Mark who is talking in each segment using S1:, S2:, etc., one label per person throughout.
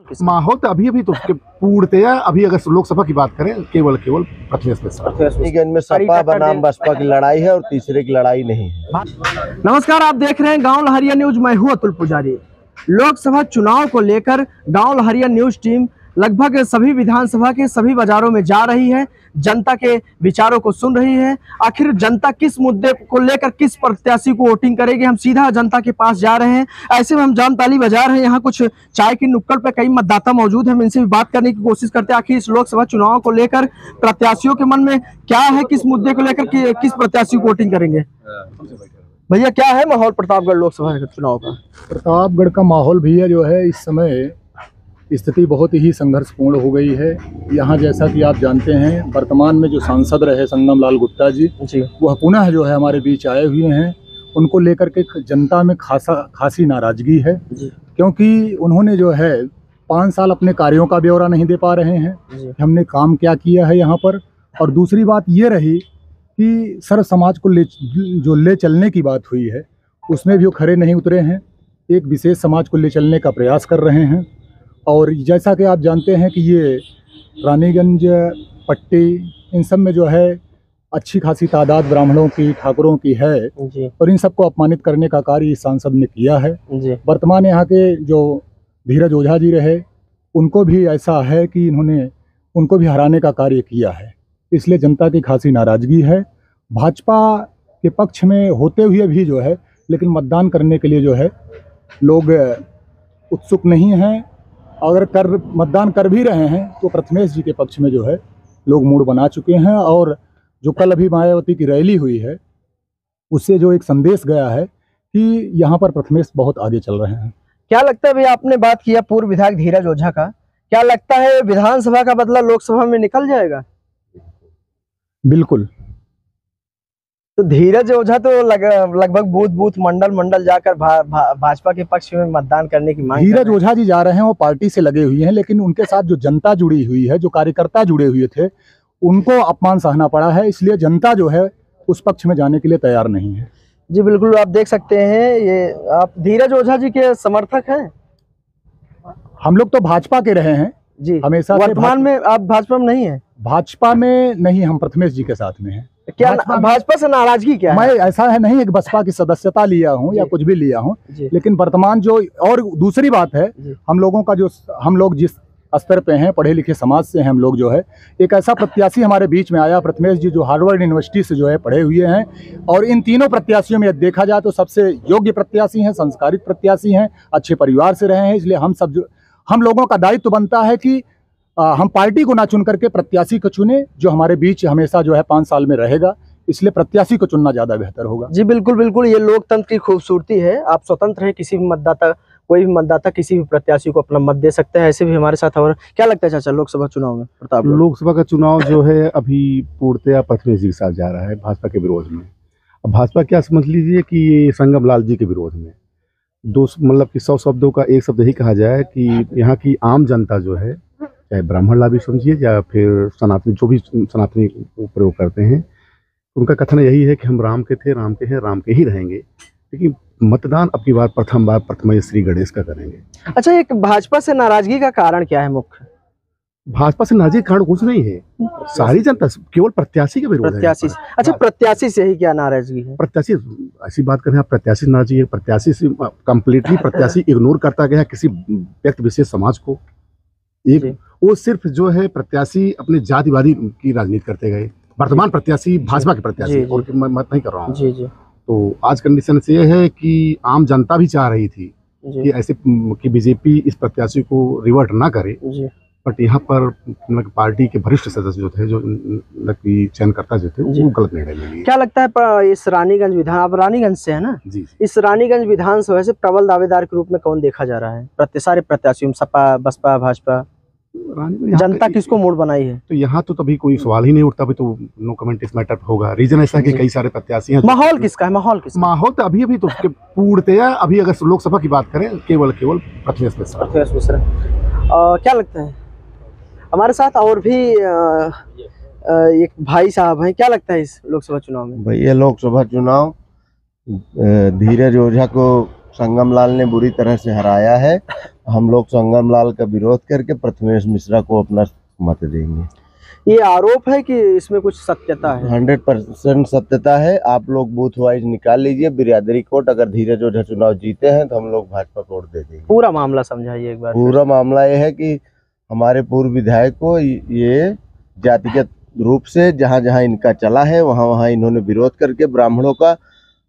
S1: माहौल तो अभी तो पूर्णतया अभी अगर लोकसभा की बात करें केवल प्रथमेश मिश्रा
S2: में सपा बनाम बसपा की लड़ाई है और तीसरे की लड़ाई नहीं है।
S3: नमस्कार, आप देख रहे हैं गांव लहरिया न्यूज। मैं हूं अतुल पुजारी। लोकसभा चुनाव को लेकर गांव लहरिया न्यूज टीम लगभग सभी विधानसभा के सभी बाजारों में जा रही है, जनता के विचारों को सुन रही है। आखिर जनता किस मुद्दे को लेकर किस प्रत्याशी को वोटिंग करेगी, हम सीधा जनता के पास जा रहे हैं। ऐसे में हम जामताली बाजार हैं, यहाँ कुछ चाय की नुक्कड़ पे कई मतदाता मौजूद हैं। हम इनसे भी बात करने की कोशिश करते हैं आखिर इस लोकसभा चुनाव को लेकर प्रत्याशियों के मन में क्या है, किस मुद्दे को लेकर किस प्रत्याशी को वोटिंग करेंगे। भैया, क्या है माहौल प्रतापगढ़ लोकसभा चुनाव का?
S4: प्रतापगढ़ का माहौल भैया जो है, इस समय स्थिति बहुत ही संघर्षपूर्ण हो गई है। यहाँ जैसा कि आप जानते हैं, वर्तमान में जो सांसद रहे संगम लाल गुप्ता जी, वह पुनः जो है हमारे बीच आए हुए हैं। उनको लेकर के जनता में खासी नाराजगी है, क्योंकि उन्होंने जो है 5 साल अपने कार्यों का ब्यौरा नहीं दे पा रहे हैं, हमने काम क्या किया है यहाँ पर। और दूसरी बात ये रही कि सर्व समाज को ले चलने की बात हुई है, उसमें भी वो खरे नहीं उतरे हैं। एक विशेष समाज को ले चलने का प्रयास कर रहे हैं। और जैसा कि आप जानते हैं कि ये रानीगंज पट्टी इन सब में जो है अच्छी खासी तादाद ब्राह्मणों की, ठाकुरों की है, और इन सबको अपमानित करने का कार्य इस सांसद ने किया है। वर्तमान यहाँ के जो धीरज ओझा जी रहे, उनको भी ऐसा है कि उनको भी हराने का कार्य किया है। इसलिए जनता की खासी नाराजगी है। भाजपा के पक्ष में होते हुए भी जो है, लेकिन मतदान करने के लिए जो है लोग उत्सुक नहीं हैं। अगर मतदान कर भी रहे हैं तो प्रथमेश जी के पक्ष में जो है लोग मूड बना चुके हैं। और जो कल अभी मायावती की रैली हुई है, उससे जो एक संदेश गया है कि यहाँ पर प्रथमेश बहुत आगे चल रहे हैं।
S3: क्या लगता है भैया, आपने बात किया पूर्व विधायक धीरज ओझा का, क्या लगता है विधानसभा का बदला लोकसभा में निकल जाएगा?
S4: बिल्कुल।
S3: तो धीरज ओझा तो लगभग बूथ मंडल जाकर भाजपा के पक्ष में मतदान करने की मांग।
S4: धीरज ओझा जी जा रहे हैं, वो पार्टी से लगे हुए हैं, लेकिन उनके साथ जो जनता जुड़ी हुई है, जो कार्यकर्ता जुड़े हुए थे, उनको अपमान सहना पड़ा है। इसलिए जनता जो है उस पक्ष में जाने के लिए तैयार नहीं है।
S3: जी बिल्कुल, आप देख सकते हैं, ये आप धीरज ओझा जी के समर्थक हैं।
S4: हम लोग तो भाजपा के रहे हैं
S3: जी
S4: हमेशा।
S3: वर्तमान में आप भाजपा में नहीं है?
S4: भाजपा में नहीं, हम प्रथमेश जी के साथ में हैं।
S3: क्या भाजपा से नाराजगी क्या है?
S4: मैं ऐसा है नहीं कि बसपा की सदस्यता लिया हूं या कुछ भी लिया हूं, लेकिन वर्तमान जो, और दूसरी बात है, हम लोग जिस स्तर पे हैं, पढ़े लिखे समाज से हैं हम लोग, जो है एक ऐसा प्रत्याशी हमारे बीच में आया, प्रथमेश जी, जो हार्वर्ड यूनिवर्सिटी से जो है पढ़े हुए हैं। और इन तीनों प्रत्याशियों में देखा जाए तो सबसे योग्य प्रत्याशी हैं, संस्कारित प्रत्याशी हैं, अच्छे परिवार से रहे हैं। इसलिए हम लोगों का दायित्व बनता है कि हम पार्टी को ना चुन करके प्रत्याशी को चुने, जो हमारे बीच हमेशा जो है 5 साल में रहेगा। इसलिए प्रत्याशी को चुनना ज्यादा बेहतर होगा।
S3: जी बिल्कुल, ये लोकतंत्र की खूबसूरती है। आप स्वतंत्र हैं, कोई भी मतदाता किसी भी प्रत्याशी को अपना मत दे सकते हैं। ऐसे भी हमारे साथ। और क्या लगता है चाचा, लोकसभा चुनाव में प्रताप?
S1: लोकसभा का चुनाव जो है अभी पूर्णतया प्रथमेश जी के साथ जा रहा है, भाजपा के विरोध में। अब भाजपा क्या समझ लीजिए कि ये संगम लाल जी के विरोध में मतलब कि 100 शब्दों का एक शब्द यही कहा जाए कि यहाँ की आम जनता जो है, चाहे ब्राह्मण लाभी समझिए या फिर सनातनी, जो भी सनातनी प्रयोग करते हैं, उनका कथन यही है कि हम राम के थे, राम के हैं, राम के ही रहेंगे। लेकिन मतदान अपनी बार प्रथम बार प्रथमेश श्री गणेश का करेंगे।
S3: अच्छा, एक भाजपा से नाराजगी का कारण क्या है मुख्य?
S1: भाजपा से नाराजगी का कारण कुछ नहीं है, सारी जनता, केवल प्रत्याशी के विरोध है।
S3: अच्छा, प्रत्याशी से ही क्या नाराजगी है? प्रत्याशी,
S1: ऐसी बात करें आप, प्रत्याशी से नाराजगी है। प्रत्याशी से कम्प्लीटली प्रत्याशी इग्नोर करता गया किसी व्यक्ति विशेष समाज को। वो सिर्फ जो है प्रत्याशी अपने जातिवादी की राजनीति करते गए। वर्तमान प्रत्याशी भाजपा के प्रत्याशी, और मैं मत नहीं कर रहा हूँ। तो आज कंडीशन से यह है कि आम जनता भी चाह रही थी कि ऐसे कि बीजेपी इस प्रत्याशी को रिवर्ट ना करे, बट यहाँ पर पार्टी के वरिष्ठ सदस्य जो थे, जो चयनकर्ता जो थे, वो गलत निर्णय ले लिए।
S3: क्या लगता है इस रानीगंज आप रानीगंज से है ना?
S1: जी।
S3: इस रानीगंज विधानसभा से प्रबल दावेदार के रूप में कौन देखा जा रहा है? सारे प्रत्याशियों, सपा, बसपा, भाजपा, जनता किसको मोड़ बनाई है?
S1: तो यहाँ तो तभी कोई सवाल ही नहीं उठता। अभी तो नो कमेंट इस मैटर होगा। रीजन ऐसा है कि कई सारे प्रत्याशी हैं।
S3: माहौल किसका है? माहौल
S1: तो अभी तो पूर्णतया अभी अगर लोकसभा की बात करें केवल प्रथमेश मिश्रा।
S3: क्या लगता है, हमारे साथ और भी एक भाई साहब हैं, क्या लगता है इस लोकसभा चुनाव में?
S2: भैया, लोकसभा चुनाव धीरज ओझा को संगम लाल ने बुरी तरह से हराया है। हम लोग संगम लाल का विरोध करके प्रथमेश मिश्रा को अपना मत देंगे।
S3: ये आरोप है कि इसमें कुछ सत्यता है?
S2: 100% सत्यता है। आप लोग बूथ वाइज निकाल लीजिए। बिरादरी कोट अगर धीरज ओझा चुनाव जीते हैं तो हम लोग भाजपा को वोट दे देंगे।
S3: पूरा मामला समझाइए एक बार।
S2: पूरा मामला ये है कि हमारे पूर्व विधायक को ये जातिगत रूप से जहां जहां इनका चला है वहां वहां इन्होंने विरोध करके ब्राह्मणों का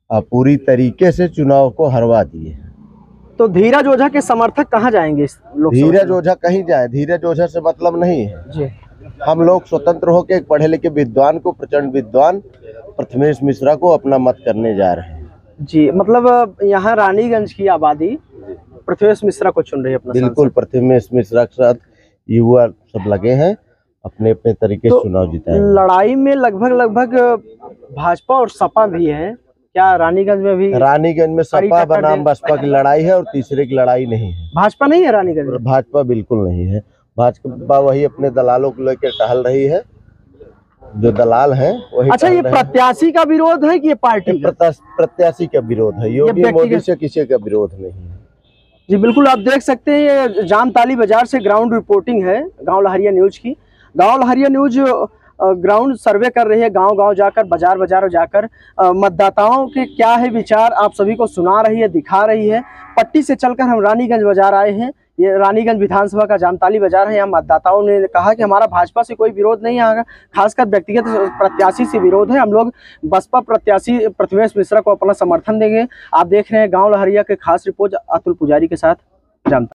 S2: पूरी तरीके से चुनाव को हरवा दिए।
S3: तो धीरज ओझा के समर्थक कहाँ जाएंगे इस लोकसभा?
S2: धीरज ओझा कहीं जाए, धीरज ओझा से मतलब नहीं है
S3: जी।
S2: हम लोग स्वतंत्र होकर एक पढ़े लिखे विद्वान को, प्रचंड विद्वान प्रथमेश मिश्रा को अपना मत करने जा रहे हैं।
S3: जी, मतलब यहाँ रानीगंज की आबादी प्रथमेश मिश्रा को चुन रही है अपना
S2: बिल्कुल, प्रथमेश मिश्रा के साथ युवा सब लगे हैं अपने अपने तरीके से चुनाव जिताएंगे।
S3: लड़ाई में लगभग भाजपा और सपा भी है क्या रानीगंज में भी?
S2: रानीगंज में सपा बनाम बसपा की लड़ाई है और तीसरे की लड़ाई नहीं है।
S3: भाजपा नहीं है रानीगंज में?
S2: भाजपा बिल्कुल नहीं है। भाजपा वही अपने दलालों को लेकर टहल रही है, जो दलाल हैं वही।
S3: अच्छा, ये प्रत्याशी का विरोध है कि ये पार्टी का?
S2: प्रत्याशी का विरोध है। योगी मोदी से किसी का विरोध नहीं है।
S3: जी बिल्कुल, आप देख सकते हैं ये जामताली बाजार से ग्राउंड रिपोर्टिंग है गांव लहरिया न्यूज की। गांव लहरिया न्यूज ग्राउंड सर्वे कर रही है, गांव-गांव जाकर, बाजार जाकर मतदाताओं के क्या है विचार आप सभी को सुना रही है, दिखा रही है। पट्टी से चलकर हम रानीगंज बाजार आए हैं। ये रानीगंज विधानसभा का जामताली बाजार है। यहाँ मतदाताओं ने कहा कि हमारा भाजपा से कोई विरोध नहीं है, खासकर व्यक्तिगत प्रत्याशी से विरोध है। हम लोग बसपा प्रत्याशी प्रथमेश मिश्रा को अपना समर्थन देंगे। आप देख रहे हैं गाँव लहरिया के खास रिपोर्ट अतुल पुजारी के साथ।